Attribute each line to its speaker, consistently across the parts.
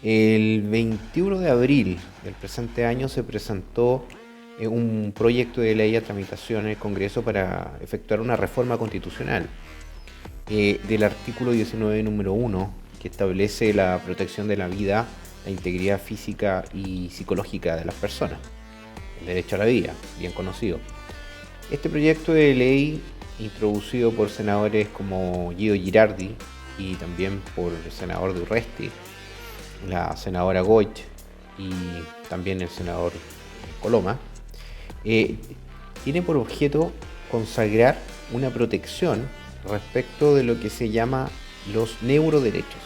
Speaker 1: El 21 de abril del presente año se presentó un proyecto de ley a tramitación en el Congreso para efectuar una reforma constitucional del artículo 19, número 1, que establece la protección de la vida, la integridad física y psicológica de las personas, el derecho a la vida, bien conocido. Este proyecto de ley, introducido por senadores como Guido Girardi y también por el senador de Urresti, la senadora Goich y también el senador Coloma, tiene por objeto consagrar una protección respecto de lo que se llama los neuroderechos.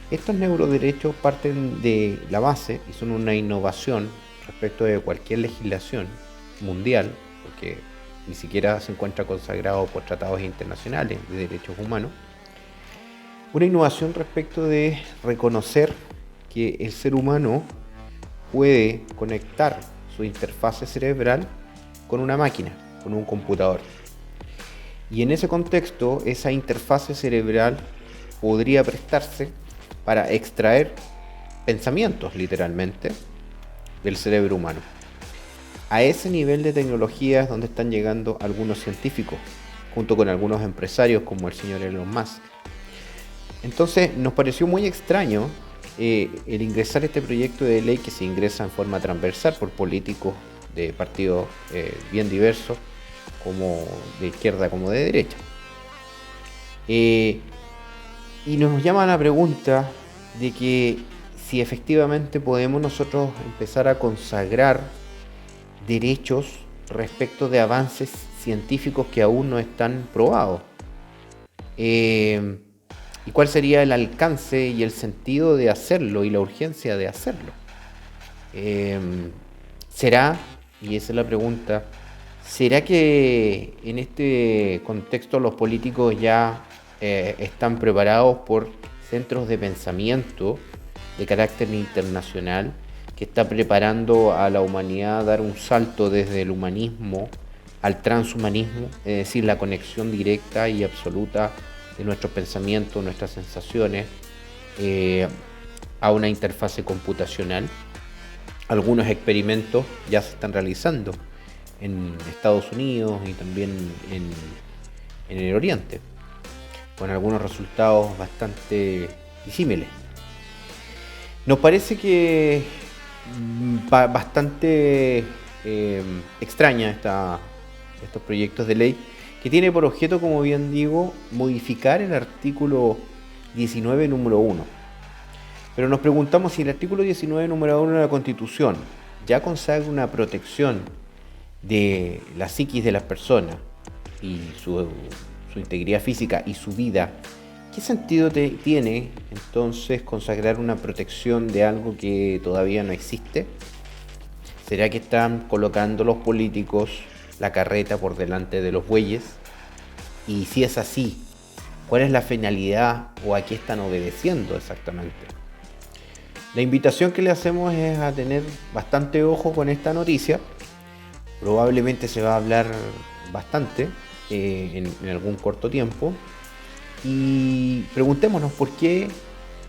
Speaker 1: Estos neuroderechos parten de la base y son una innovación respecto de cualquier legislación mundial, porque ni siquiera se encuentra consagrado por tratados internacionales de derechos humanos. Una innovación respecto de reconocer que el ser humano puede conectar su interfase cerebral con una máquina, con un computador. Y en ese contexto, esa interfase cerebral podría prestarse para extraer pensamientos, literalmente, del cerebro humano. A ese nivel de tecnología es donde están llegando algunos científicos, junto con algunos empresarios como el señor Elon Musk. Entonces nos pareció muy extraño el ingresar este proyecto de ley, que se ingresa en forma transversal por políticos de partidos bien diversos, como de izquierda como de derecha. Y nos llama la pregunta de que si efectivamente podemos nosotros empezar a consagrar derechos respecto de avances científicos que aún no están probados. ¿Y cuál sería el alcance y el sentido de hacerlo y la urgencia de hacerlo? ¿Será, y esa es la pregunta, será que en este contexto los políticos ya están preparados por centros de pensamiento de carácter internacional que está preparando a la humanidad a dar un salto desde el humanismo al transhumanismo, es decir, la conexión directa y absoluta de nuestros pensamientos, nuestras sensaciones, a una interfase computacional? Algunos experimentos ya se están realizando en Estados Unidos y también en el Oriente, con algunos resultados bastante disímiles. Nos parece que bastante extraña estos proyectos de ley, que tiene por objeto, como bien digo, modificar el artículo 19, número 1. Pero nos preguntamos si el artículo 19, número 1 de la Constitución ya consagra una protección de la psiquis de las personas y su integridad física y su vida. ¿Qué sentido tiene entonces consagrar una protección de algo que todavía no existe? ¿Será que están colocando los políticos la carreta por delante de los bueyes? Y si es así, ¿cuál es la finalidad o a qué están obedeciendo exactamente? La invitación que le hacemos es a tener bastante ojo con esta noticia. Probablemente se va a hablar bastante en algún corto tiempo. Y preguntémonos por qué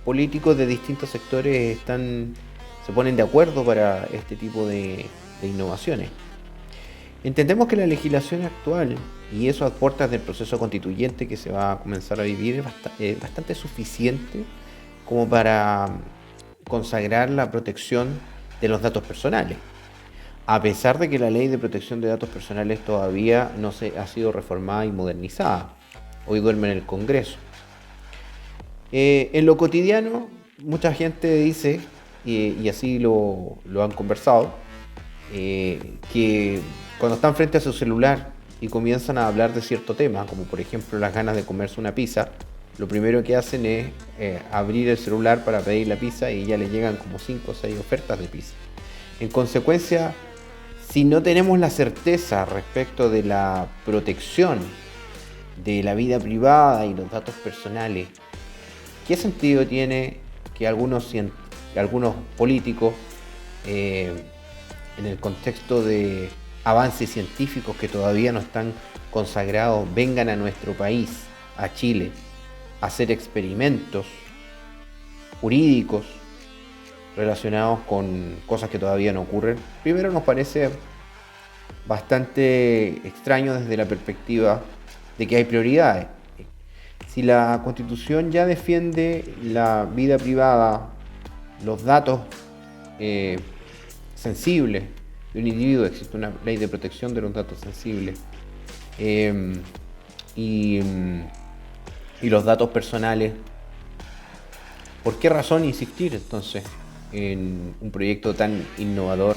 Speaker 1: políticos de distintos sectores se ponen de acuerdo para este tipo de innovaciones. Entendemos que la legislación actual y esos aportes del proceso constituyente que se va a comenzar a vivir es bastante suficiente como para consagrar la protección de los datos personales, a pesar de que la ley de protección de datos personales todavía no ha sido reformada y modernizada. Hoy duerme en el Congreso. En lo cotidiano, mucha gente dice, y así lo han conversado, que cuando están frente a su celular y comienzan a hablar de cierto tema, como por ejemplo las ganas de comerse una pizza, lo primero que hacen es abrir el celular para pedir la pizza y ya les llegan como 5 o 6 ofertas de pizza. En consecuencia, si no tenemos la certeza respecto de la protección de la vida privada y los datos personales, ¿qué sentido tiene que algunos políticos, en el contexto de avances científicos que todavía no están consagrados, vengan a nuestro país, a Chile, a hacer experimentos jurídicos relacionados con cosas que todavía no ocurren. Primero, nos parece bastante extraño desde la perspectiva de que hay prioridades. Si la Constitución ya defiende la vida privada, los datos sensibles de un individuo, existe una ley de protección de los datos sensibles, y los datos personales, ¿por qué razón insistir entonces en un proyecto tan innovador?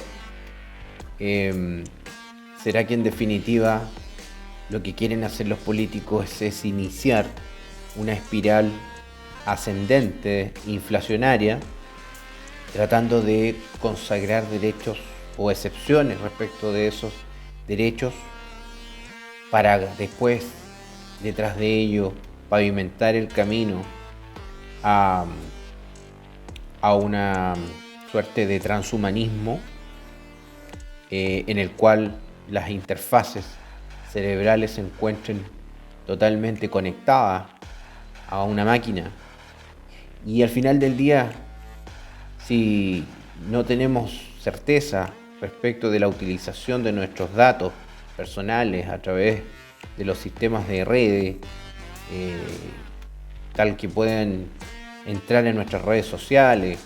Speaker 1: ¿Será que en definitiva lo que quieren hacer los políticos es iniciar una espiral ascendente, inflacionaria, tratando de consagrar derechos o excepciones respecto de esos derechos para después, detrás de ello, pavimentar el camino a una suerte de transhumanismo en el cual las interfaces cerebrales se encuentren totalmente conectadas a una máquina? Y al final del día, si no tenemos certeza respecto de la utilización de nuestros datos personales a través de los sistemas de redes, tal que pueden entrar en nuestras redes sociales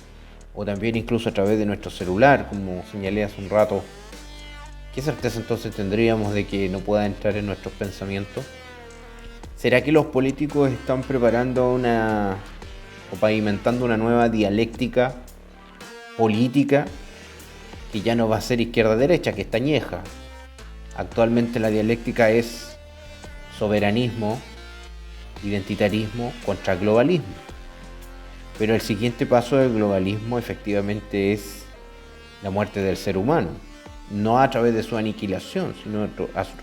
Speaker 1: o también incluso a través de nuestro celular, como señalé hace un rato, ¿qué certeza entonces tendríamos de que no pueda entrar en nuestros pensamientos? ¿Será que los políticos están preparando o pavimentando una nueva dialéctica política que ya no va a ser izquierda-derecha, que está añeja? Actualmente la dialéctica es soberanismo, identitarismo contra globalismo. Pero el siguiente paso del globalismo efectivamente es la muerte del ser humano, no a través de su aniquilación, sino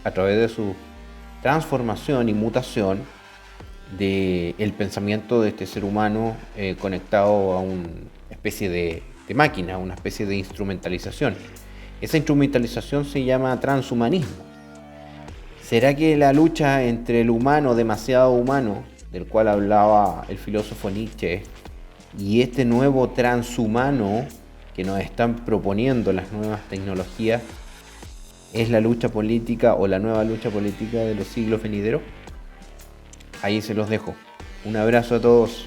Speaker 1: a través de su transformación y mutación del pensamiento de este ser humano conectado a una especie de máquina, una especie de instrumentalización. Esa instrumentalización se llama transhumanismo. ¿Será que la lucha entre el humano demasiado humano, del cual hablaba el filósofo Nietzsche, y este nuevo transhumano que nos están proponiendo las nuevas tecnologías, es la lucha política o la nueva lucha política de los siglos venideros? Ahí se los dejo. Un abrazo a todos.